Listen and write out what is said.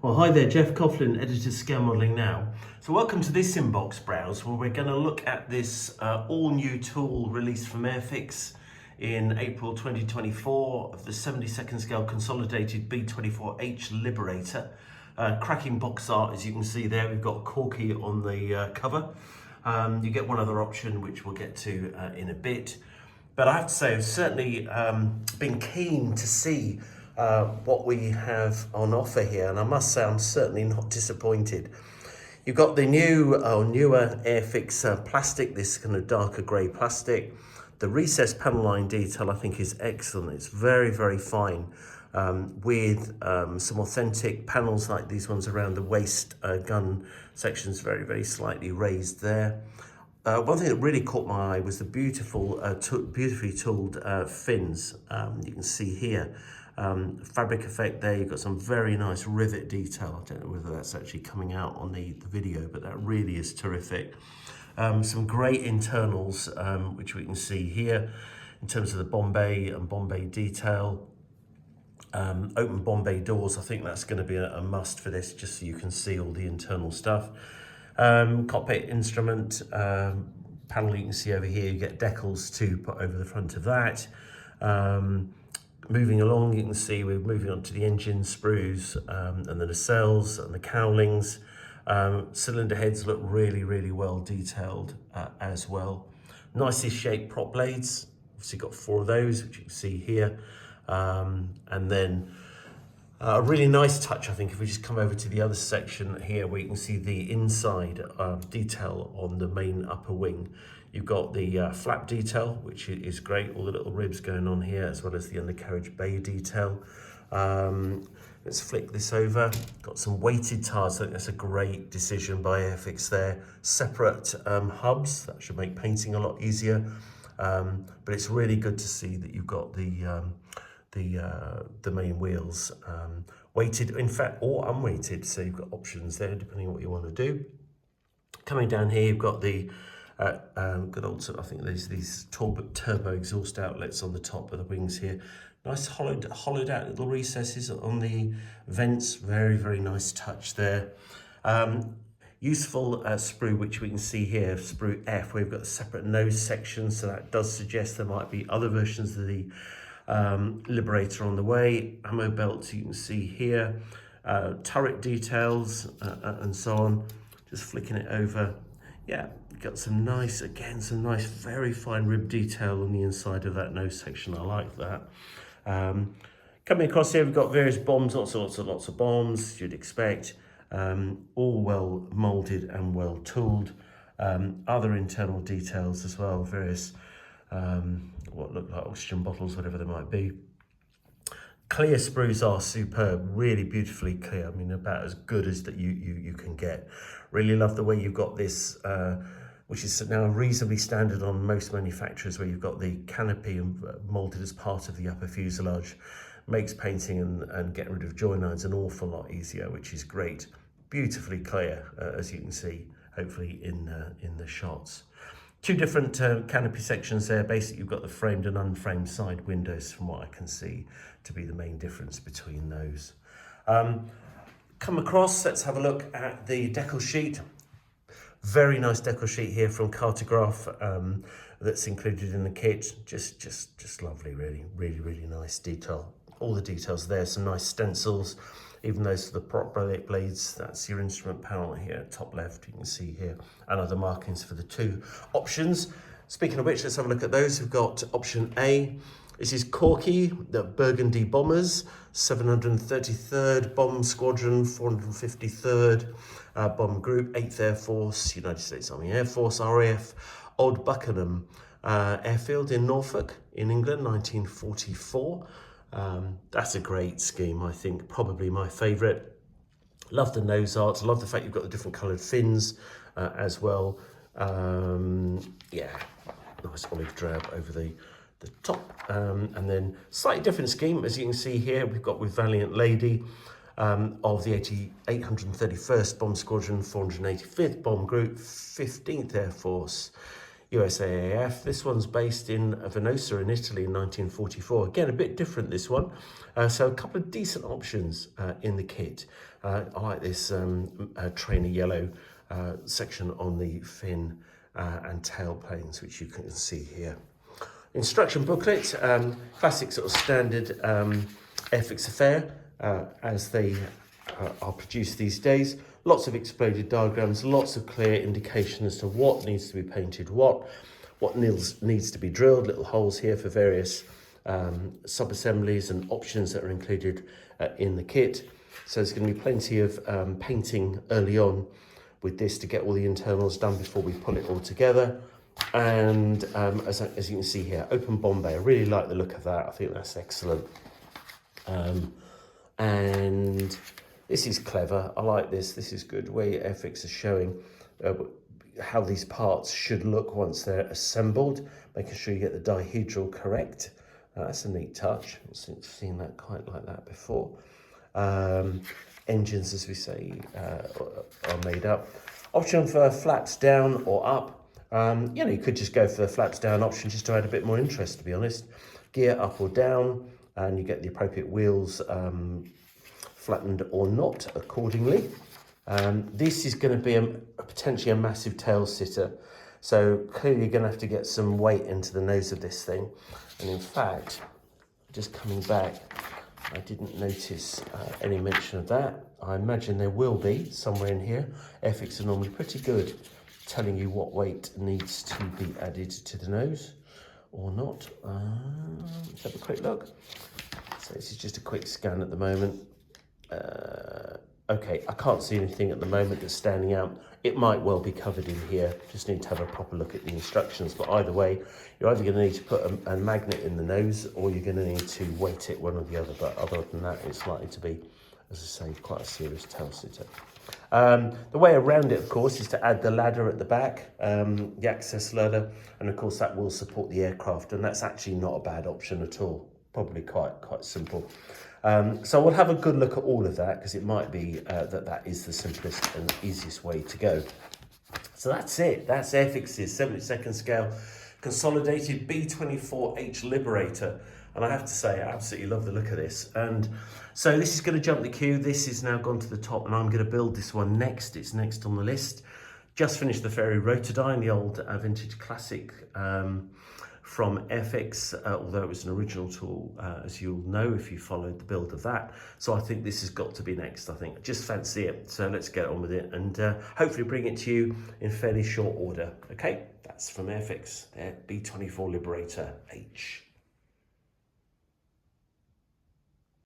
Well, hi there, Geoff Coughlin, editor Scale Modelling Now. So welcome to this inbox browse where we're going to look at this all new tool released from Airfix in April 2024 of the 72nd scale Consolidated B24H Liberator. Cracking box art, as you can see there. We've got Corky on the cover. You get one other option which we'll get to in a bit. But I have to say, I've certainly been keen to see what we have on offer here, and I must say I'm certainly not disappointed. You've got the newer Airfix plastic, this kind of darker grey plastic. The recessed panel line detail I think is excellent. It's very, very fine with some authentic panels like these ones around the waist gun sections, very, very slightly raised there. One thing that really caught my eye was the beautifully tooled fins. You can see here, fabric effect there. You've got some very nice rivet detail. I don't know whether that's actually coming out on the video, but that really is terrific. Some great internals, which we can see here in terms of the Bombay and Bombay detail. Open Bombay doors, I think that's going to be a must for this, just so you can see all the internal stuff. Cockpit instrument panel, you can see over here, you get decals to put over the front of that. Moving along, you can see we're moving on to the engine sprues and the nacelles and the cowlings. Cylinder heads look really, really well detailed as well. Nicely shaped prop blades, obviously got 4 of those, which you can see here. And then a really nice touch, I think, if we just come over to the other section here, where you can see the inside detail on the main upper wing. You've got the flap detail, which is great, all the little ribs going on here, as well as the undercarriage bay detail. Let's flick this over. Got some weighted tires. I think that's a great decision by Airfix there. Separate hubs, that should make painting a lot easier. But it's really good to see that you've got the main wheels weighted, in fact, or unweighted, so you've got options there depending on what you want to do. Coming down here, you've got the good old, I think there's these turbo exhaust outlets on the top of the wings here. Nice hollowed out little recesses on the vents. Very, very nice touch there. Useful sprue, which we can see here, sprue F, where we've got a separate nose section, so that does suggest there might be other versions of the Liberator on the way. Ammo belts you can see here, turret details and so on. Just flicking it over. Yeah, got some nice, again, some nice, very fine rib detail on the inside of that nose section. I like that. Coming across here, we've got various bombs, lots of bombs, you'd expect. All well molded and well tooled. Other internal details as well, various what look like oxygen bottles, whatever they might be. Clear sprues are superb, really beautifully clear. I mean, about as good as that you can get. Really love the way you've got this, which is now reasonably standard on most manufacturers, where you've got the canopy molded as part of the upper fuselage. Makes painting and getting rid of join lines an awful lot easier, which is great. Beautifully clear, as you can see, hopefully in the shots. 2 different canopy sections there. Basically, you've got the framed and unframed side windows, from what I can see, to be the main difference between those. Come across, let's have a look at the decal sheet. Very nice decal sheet here from Cartograph that's included in the kit. Just lovely, really, really, really nice detail. All the details there, some nice stencils, even those for the prop blades. That's your instrument panel here, top left, you can see here, and other markings for the 2 options. Speaking of which, let's have a look at those. We've got option A. This is Corky, the Burgundy Bombers, 733rd Bomb Squadron, 453rd Bomb Group, 8th Air Force, United States Army Air Force, RAF, Old Buckenham Airfield in Norfolk, in England, 1944. That's a great scheme, I think, probably my favourite. Love the nose art, love the fact you've got the different coloured fins as well. Yeah, nice olive drab over the top. And then slightly different scheme, as you can see here, we've got with Valiant Lady of the 831st Bomb Squadron, 485th Bomb Group, 15th Air Force, USAAF. This one's based in Venosa in Italy in 1944. Again, a bit different, this one. So a couple of decent options in the kit. I like this trainer yellow section on the fin and tail planes, which you can see here. Instruction booklet, classic sort of standard Airfix affair as they are produced these days. Lots of exploded diagrams, lots of clear indication as to what needs to be painted, what needs to be drilled, little holes here for various sub-assemblies and options that are included in the kit. So there's going to be plenty of painting early on with this to get all the internals done before we pull it all together. And as you can see here, open Bombay. I really like the look of that. I think that's excellent. And this is clever. I like this. This is good. Where Airfix is showing how these parts should look once they're assembled, making sure you get the dihedral correct. That's a neat touch. I've seen that quite like that before. Engines, as we say, are made up. Option for flaps down or up. You know, you could just go for the flaps down option just to add a bit more interest, to be honest. Gear up or down, and you get the appropriate wheels flattened or not accordingly. This is going to be potentially a massive tail sitter, so clearly you're going to have to get some weight into the nose of this thing. And in fact, just coming back, I didn't notice any mention of that. I imagine there will be somewhere in here. Airfix are normally pretty good telling you what weight needs to be added to the nose or not. Let's have a quick look. So this is just a quick scan at the moment. Okay, I can't see anything at the moment that's standing out. It might well be covered in here. Just need to have a proper look at the instructions. But either way, you're either going to need to put a magnet in the nose or you're going to need to weight it, one or the other. But other than that, it's likely to be, as I say, quite a serious tail sitter. The way around it, of course, is to add the ladder at the back, the access ladder, and of course that will support the aircraft, and that's actually not a bad option at all. Probably quite simple. So we'll have a good look at all of that, because it might be that is the simplest and easiest way to go. So that's it. That's Airfix's 72nd scale Consolidated B24H Liberator. And I have to say, I absolutely love the look of this. And so this is going to jump the queue. This is now gone to the top, and I'm going to build this one next. It's next on the list. Just finished the Fairy Rotodyne, the old vintage classic from Airfix, although it was an original tool, as you'll know if you followed the build of that. So I think this has got to be next, I think. I just fancy it. So let's get on with it and hopefully bring it to you in fairly short order. Okay, that's from Airfix, their B24 Liberator H.